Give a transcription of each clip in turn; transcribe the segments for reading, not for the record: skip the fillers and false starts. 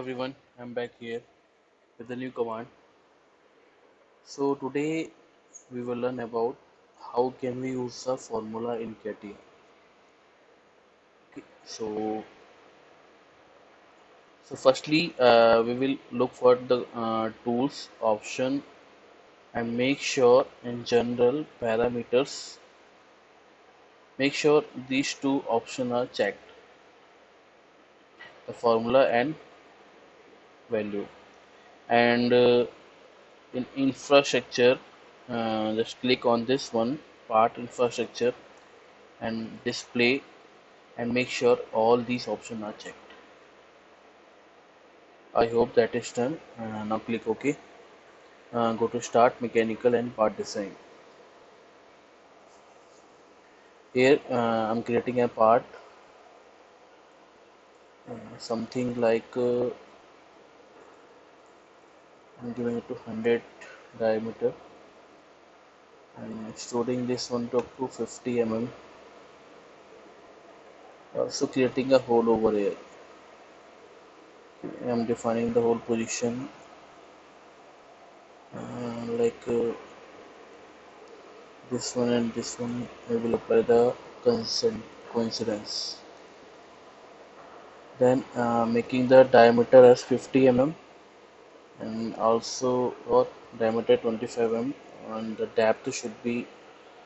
everyone, I'm back here with a new command. So today we will learn about how can we use the formula in CATIA. Okay. So firstly we will look for the tools option and make sure in general parameters, make sure these two options are checked, the formula and value. And in infrastructure, just click on this one part infrastructure and display and make sure all these options are checked. I hope that is done. Now click OK. Go to start mechanical and part design. Here I'm creating a part, something like I'm giving it to 100 diameter and extruding this one to up to 50 mm. Also creating a hole over here. I'm defining the whole position, like this one and this one. I will apply the consent coincidence. Then making the diameter as 50 mm and also or diameter 25 mm and the depth should be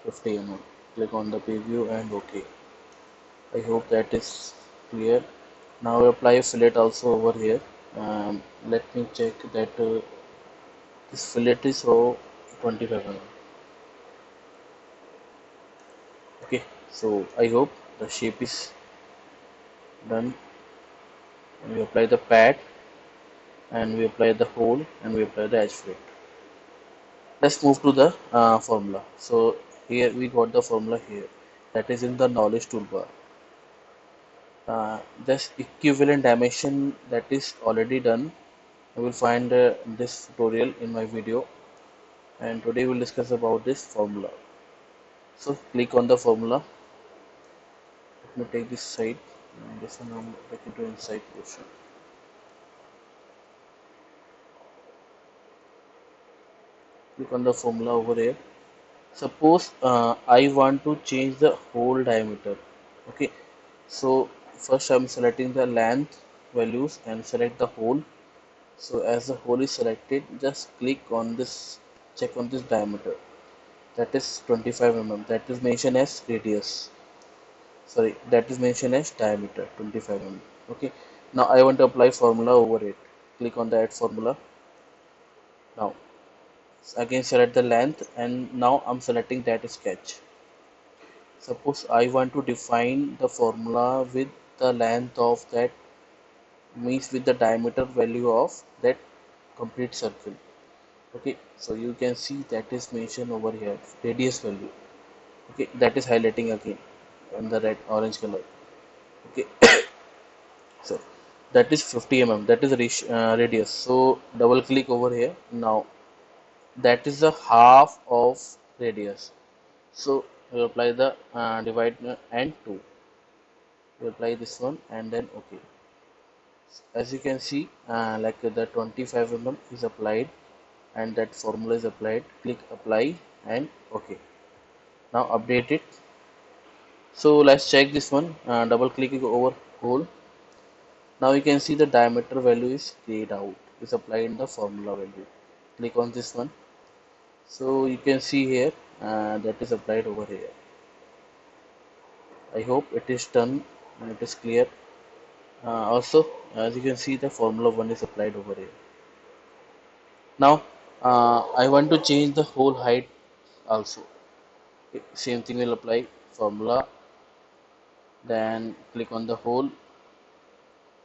50 mm. Click on the preview and OK. I hope that is clear. Now apply a fillet also over here. Let me check that this fillet is for 25 mm. Okay, so I hope the shape is done. And we apply the pad and we apply the hole and we apply the edge fillet. Let's move to the formula. So here we got the formula here, that is in the knowledge toolbar. This equivalent dimension that is already done. I will find this tutorial in my video, and today we'll discuss about this formula. So click on the formula. Let me take this side and this one I'm taking to inside portion. Click on the formula over here. Suppose I want to change the hole diameter. Okay, so first I'm selecting the length values and select the hole. So as the hole is selected, just click on this, check on this diameter, that is 25 mm, that is mentioned as radius, sorry, that is mentioned as diameter 25 mm. Okay, now I want to apply formula over it. Click on the add formula. Now again select the length and now I'm selecting that sketch. Suppose I want to define the formula with the length of that, means with the diameter value of that complete circle. Okay, so you can see that is mentioned over here, radius value. Okay, that is highlighting again in the red orange color. Okay, so that is 50 mm, that is radius. So double click over here. Now that is the half of radius. So we apply the divide and 2. We apply this one and then OK. As you can see, like the 25 mm is applied and that formula is applied. Click apply and OK. Now update it. So let's check this one. Double clicking over hole. Now you can see the diameter value is grayed out. Is applied in the formula value. Click on this one. So you can see here that is applied over here. I hope it is done and it is clear. Also, as you can see, the formula 1 is applied over here. Now I want to change the hole height also. Okay, same thing will apply formula. Then click on the hole.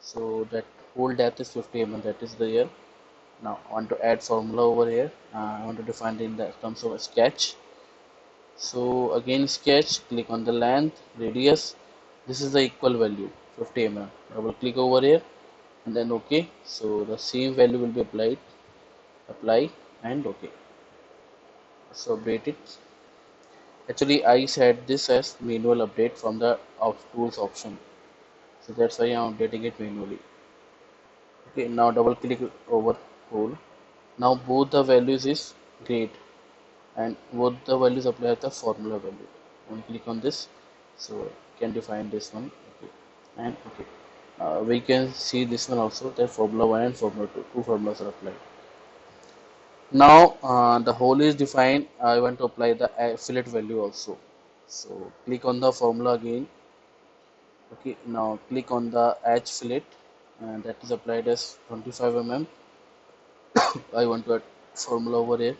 So that hole depth is 50 mm. That is the here. Now I want to add formula over here. I want to define it in the terms of a sketch. So again sketch, click on the length, radius. This is the equal value 50 mm. Double click over here and then OK. So the same value will be applied. Apply and OK. So update it. Actually I set this as manual update from the tools option. So that's why I'm updating it manually. Okay, now double click over hole. Now both the values is great, and both the values apply the formula value. And click on this, so you can define this one. Okay, and okay, we can see this one also, that formula 1 and formula 2, two formulas are applied. Now the whole is defined. I want to apply the fillet value also. So click on the formula again. Okay, now click on the edge fillet, and that is applied as 25 mm. I want to add formula over here,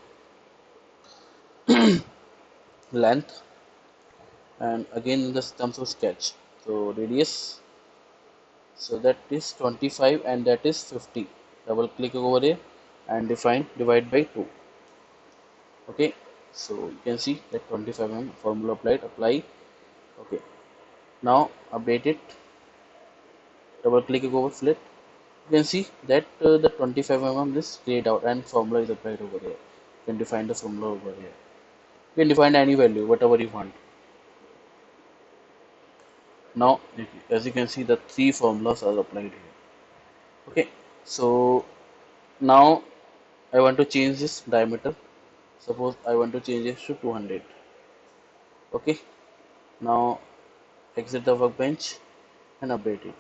length, and again in the terms of sketch. So radius, so that is 25 and that is 50. Double click over here and define divide by 2. Okay, so you can see that 25 mm formula applied, apply. Okay, now update it. Double click over fillet. You can see that the 25 mm is grayed out and formula is applied over here. You can define the formula over here. You can define any value, whatever you want. Now, as you can see, the three formulas are applied here. Okay, so now I want to change this diameter. Suppose I want to change it to 200. Okay, now exit the workbench and update it.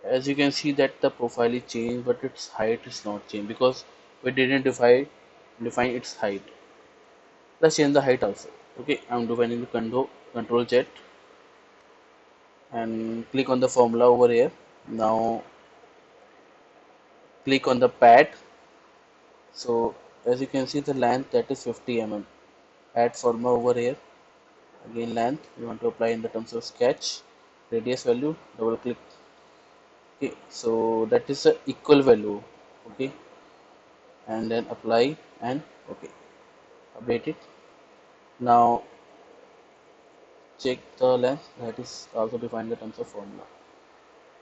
As you can see that the profile is changed, but its height is not changed because we didn't define its height. Let's change the height also. Okay, I'm defining the control Z and click on the formula over here. Now click on the pad. So as you can see, the length that is 50 mm. Add formula over here. Again length you want to apply in the terms of sketch. Radius value, double click. Okay, so that is a equal value. Okay, and then apply and okay, update it. Now check the length that is also defined in the terms of formula.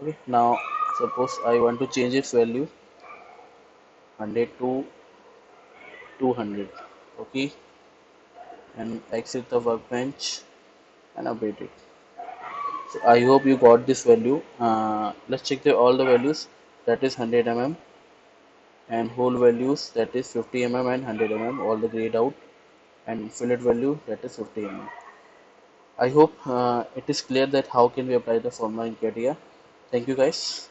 Okay, now suppose I want to change its value 100 to 200. Okay, and exit the workbench and update it. So I hope you got this value. Let's check all the values, that is 100 mm, and whole values that is 50 mm and 100 mm, all the grayed out, and fillet value that is 50 mm. I hope it is clear that how can we apply the formula in CATIA. Thank you guys.